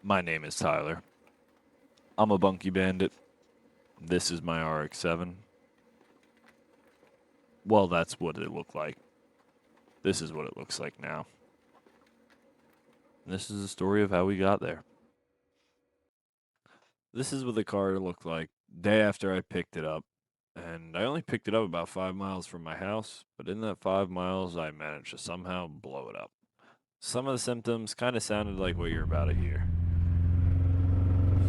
My name is Tyler. I'm a bunkie bandit. This is my Rx7. Well, that's what it looked like. This is what it looks like now. And this is the story of how we got there. This is what the car looked like day after I picked it up. And I only picked it up about 5 miles from my house, but in that 5 miles, I managed to somehow blow it up. Some of the symptoms kind of sounded like what you're about to hear.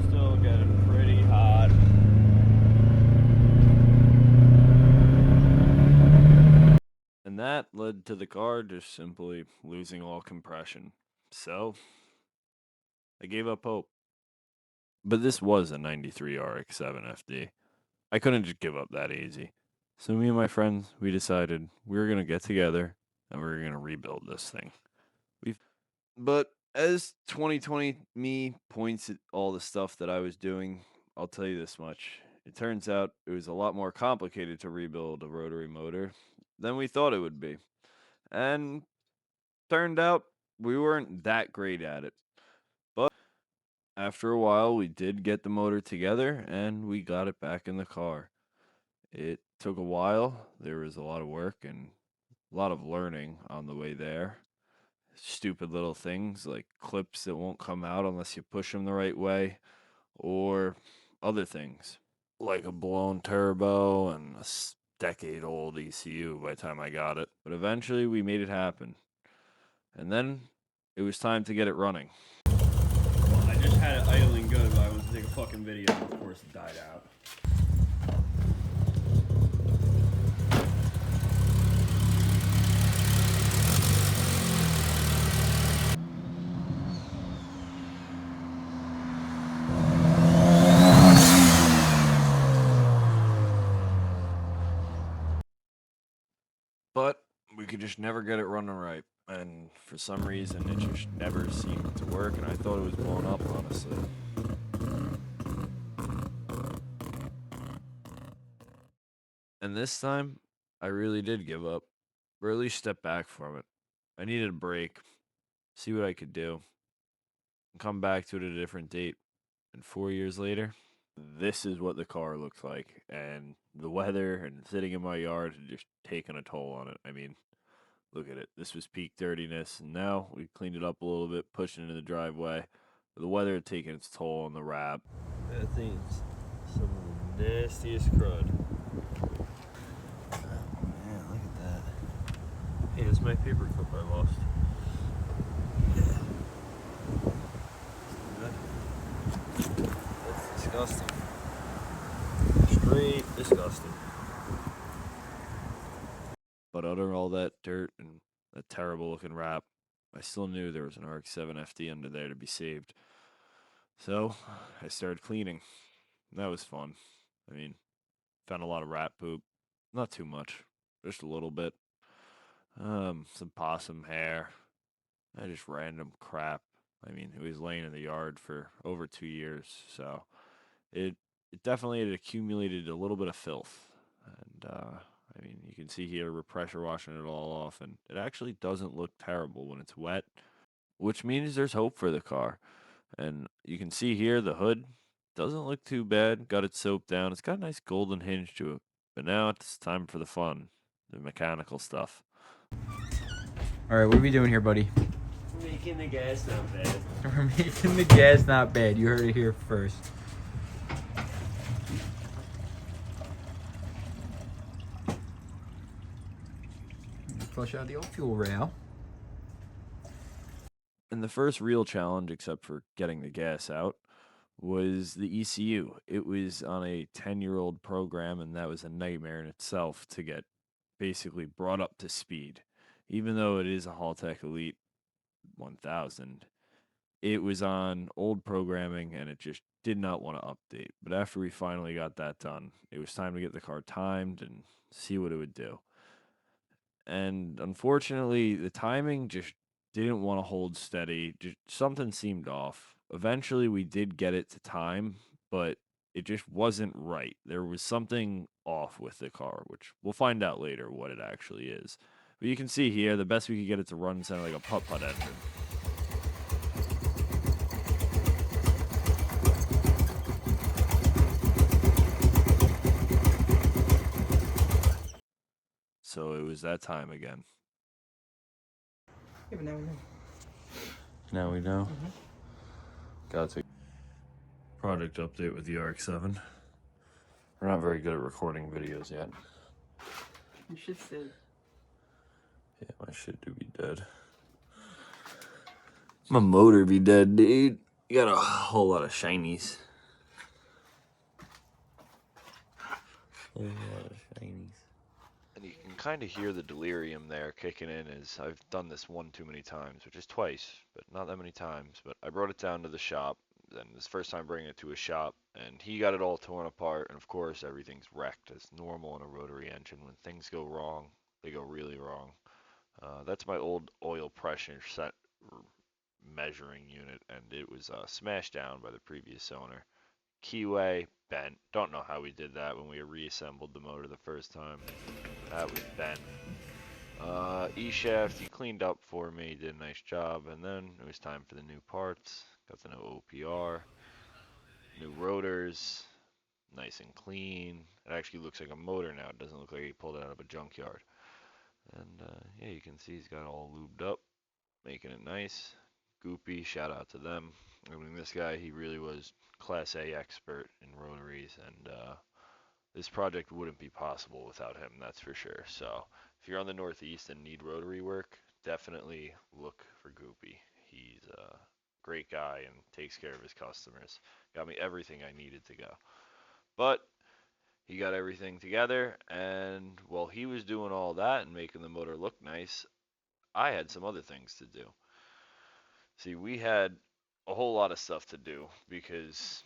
Still getting pretty hot. And that led to the car just simply losing all compression. So, I gave up hope. But this was a 93 Rx7-FD. I couldn't just give up that easy. So me and my friends, we decided we were going to get together and we were going to rebuild this thing. But as 2020 me points at all the stuff that I was doing, I'll tell you this much. It turns out it was a lot more complicated to rebuild a rotary motor than we thought it would be. And turned out we weren't that great at it. But after a while, we did get the motor together and we got it back in the car. It took a while. There was a lot of work and a lot of learning on the way there. Stupid little things like clips that won't come out unless you push them the right way, or other things like a blown turbo and a decade-old ECU by the time I got it. But eventually we made it happen. And then it was time to get it running. I just had it idling good, but I wanted to take a fucking video, and of course it died out. But we could just never get it running right. And for some reason, it just never seemed to work, and I thought it was blown up, honestly. And this time, I really did give up, or at least step back from it. I needed a break, see what I could do, and come back to it at a different date. And 4 years later, this is what the car looks like. And the weather and sitting in my yard had just taken a toll on it. I mean, look at it. This was peak dirtiness, and now we cleaned it up a little bit, pushed it into the driveway. But the weather had taken its toll on the wrap. That thing's some of the nastiest crud. Man, look at that. Hey, it's my paper clip I lost. That's disgusting. Straight disgusting. But under all that dirt and that terrible looking wrap, I still knew there was an Rx7-FD under there to be saved. So I started cleaning. That was fun. I mean, found a lot of rat poop. Not too much, just a little bit. Some possum hair. Just random crap. I mean, it was laying in the yard for over 2 years, so it definitely had accumulated a little bit of filth. And I mean, you can see here we're pressure washing it all off, and it actually doesn't look terrible when it's wet, which means there's hope for the car. And you can see here the hood doesn't look too bad. Got it soaped down. It's got a nice golden hinge to it. But now it's time for the fun, the mechanical stuff. All right, what are we doing here, buddy? Making the gas not bad. We're making the gas not bad. You heard it here first. Flush out the old fuel rail. And the first real challenge, except for getting the gas out, was the ECU. It was on a 10-year-old program, and that was a nightmare in itself to get basically brought up to speed. Even though it is a Haltech Elite 1000, it was on old programming, and it just did not want to update. But after we finally got that done, it was time to get the car timed and see what it would do. And unfortunately, the timing just didn't want to hold steady. Just something seemed off. Eventually, we did get it to time, but it just wasn't right. There was something off with the car, which we'll find out later what it actually is. But you can see here, the best we could get it to run sounded like a putt-putt engine. was that time again. Yeah, but now we know. Now we know. Got to project update with the Rx7. We're not very good at recording videos yet. Your shit says. Yeah, my shit do be dead. My motor be dead, dude. You got a whole lot of shinies. A lot of shinies. And you can kind of hear the delirium there kicking in as I've done this one too many times, which is twice, but not that many times. But I brought it down to the shop, and this first time bringing it to a shop, and he got it all torn apart, and of course everything's wrecked as normal in a rotary engine. When things go wrong, they go really wrong. That's my old oil pressure set measuring unit, and it was smashed down by the previous owner. Keyway bent. Don't know how we did that when we reassembled the motor the first time. That was bent. E-shaft, he cleaned up for me, did a nice job, and then it was time for the new parts. Got the new OPR, new rotors, nice and clean. It actually looks like a motor now. It doesn't look like he pulled it out of a junkyard. And yeah, you can see he's got it all lubed up, making it nice. Goopy, shout out to them. I mean, this guy, he really was Class A expert in rotaries, and this project wouldn't be possible without him, that's for sure. So if you're on the Northeast and need rotary work, definitely look for Goopy. He's a great guy and takes care of his customers. Got me everything I needed to go. But he got everything together, and while he was doing all that and making the motor look nice, I had some other things to do. See, we had a whole lot of stuff to do because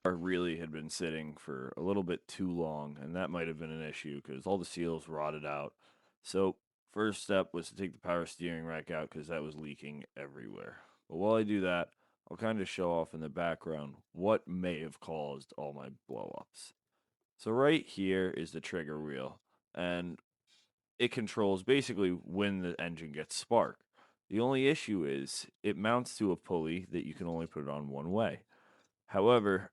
Really had been sitting for a little bit too long, and that might have been an issue because all the seals rotted out. So, first step was to take the power steering rack out because that was leaking everywhere. But while I do that, I'll kind of show off in the background what may have caused all my blowups. So, right here is the trigger wheel, and it controls basically when the engine gets spark. The only issue is it mounts to a pulley that you can only put it on one way. However,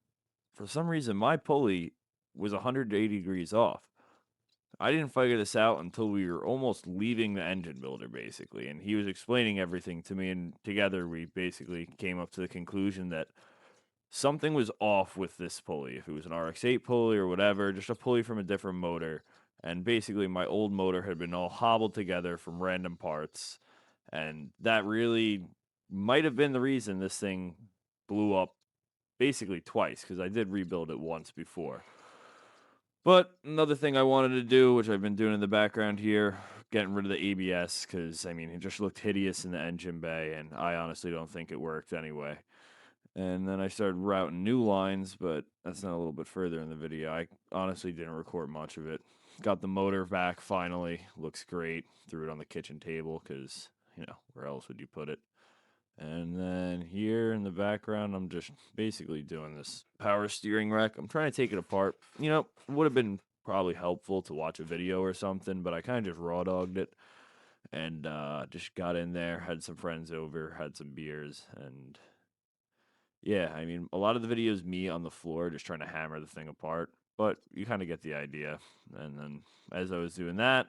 for some reason, my pulley was 180 degrees off. I didn't figure this out until we were almost leaving the engine builder, basically. And he was explaining everything to me. And together, we basically came up to the conclusion that something was off with this pulley. If it was an RX8 pulley or whatever, just a pulley from a different motor. And basically, my old motor had been all hobbled together from random parts. And that really might have been the reason this thing blew up basically twice because I did rebuild it once before. But another thing I wanted to do, which I've been doing in the background here, getting rid of the ABS because, I mean, it just looked hideous in the engine bay, and I honestly don't think it worked anyway. And then I started routing new lines, but that's not a little bit further in the video. I honestly didn't record much of it. Got the motor back finally. Looks great. Threw it on the kitchen table because, where else would you put it? And then here in the background, I'm just basically doing this power steering rack. I'm trying to take it apart. Would have been probably helpful to watch a video or something, but I kind of just raw dogged it and just got in there, had some friends over, had some beers, and yeah, I mean, a lot of the video is me on the floor just trying to hammer the thing apart, but you kind of get the idea. And then as I was doing that,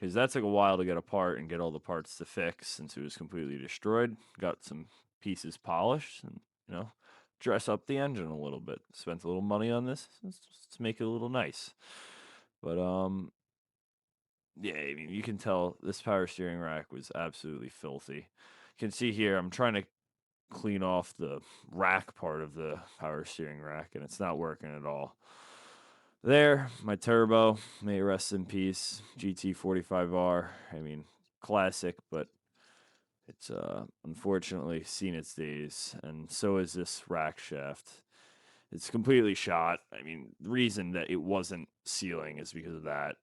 because that took a while to get apart and get all the parts to fix since it was completely destroyed, got some pieces polished and, dress up the engine a little bit. Spent a little money on this. Let's make it a little nice. But, yeah, I mean, you can tell this power steering rack was absolutely filthy. You can see here, I'm trying to clean off the rack part of the power steering rack, and it's not working at all. There, my turbo, may it rest in peace, GT45R. I mean, classic, but it's unfortunately seen its days, and so is this rack shaft. It's completely shot. I mean, the reason that it wasn't sealing is because of that.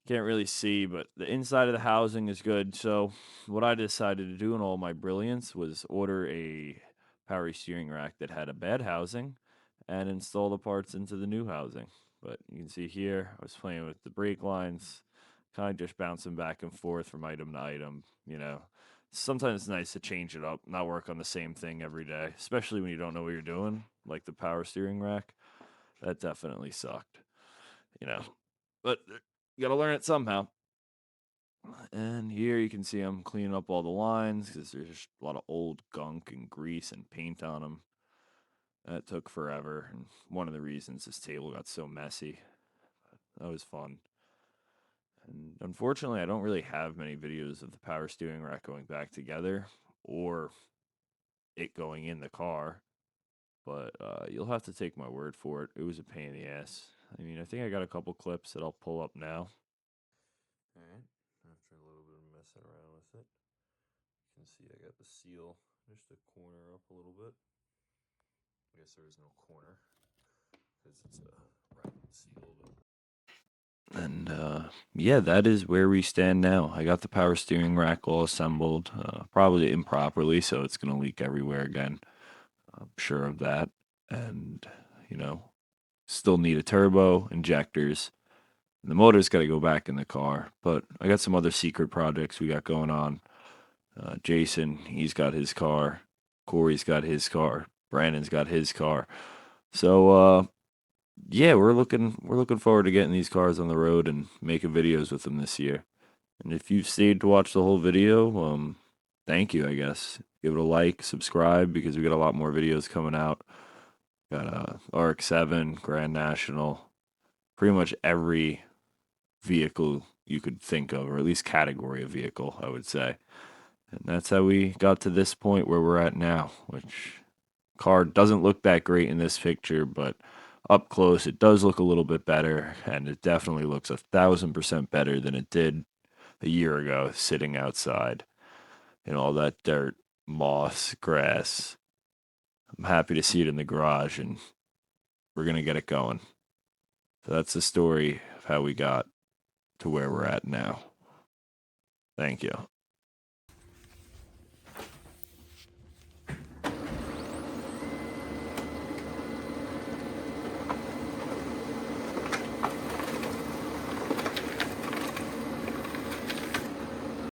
Can't really see, but the inside of the housing is good. So, what I decided to do in all my brilliance was order a power steering rack that had a bad housing and install the parts into the new housing. But you can see here, I was playing with the brake lines, kind of just bouncing back and forth from item to item. Sometimes it's nice to change it up, not work on the same thing every day, especially when you don't know what you're doing, like the power steering rack. That definitely sucked, you know. But you got to learn it somehow. And here you can see I'm cleaning up all the lines because there's just a lot of old gunk and grease and paint on them. That took forever, and one of the reasons this table got so messy. That was fun. And unfortunately, I don't really have many videos of the power steering rack going back together or it going in the car, but you'll have to take my word for it. It was a pain in the ass. I mean, I think I got a couple clips that I'll pull up now. All right, after a little bit of messing around with it, you can see I got the seal just a corner up a little bit. I guess there is no corner because it's a round seal. And yeah, that is where we stand now. I got the power steering rack all assembled, probably improperly, so it's going to leak everywhere again. I'm sure of that. And, you know, still need a turbo, injectors. The motor's got to go back in the car. But I got some other secret projects we got going on. Jason, he's got his car. Corey's got his car. Brandon's got his car. So yeah, we're looking forward to getting these cars on the road and making videos with them this year. And if you've stayed to watch the whole video, thank you, I guess. Give it a like, subscribe because we got a lot more videos coming out. Got RX7, Grand National, pretty much every vehicle you could think of, or at least category of vehicle, I would say. And that's how we got to this point where we're at now, which car doesn't look that great in this picture, but up close it does look a little bit better, and it definitely looks 1,000% better than it did a year ago sitting outside in all that dirt, moss, grass. I'm happy to see it in the garage, and we're going to get it going. So that's the story of how we got to where we're at now. Thank you.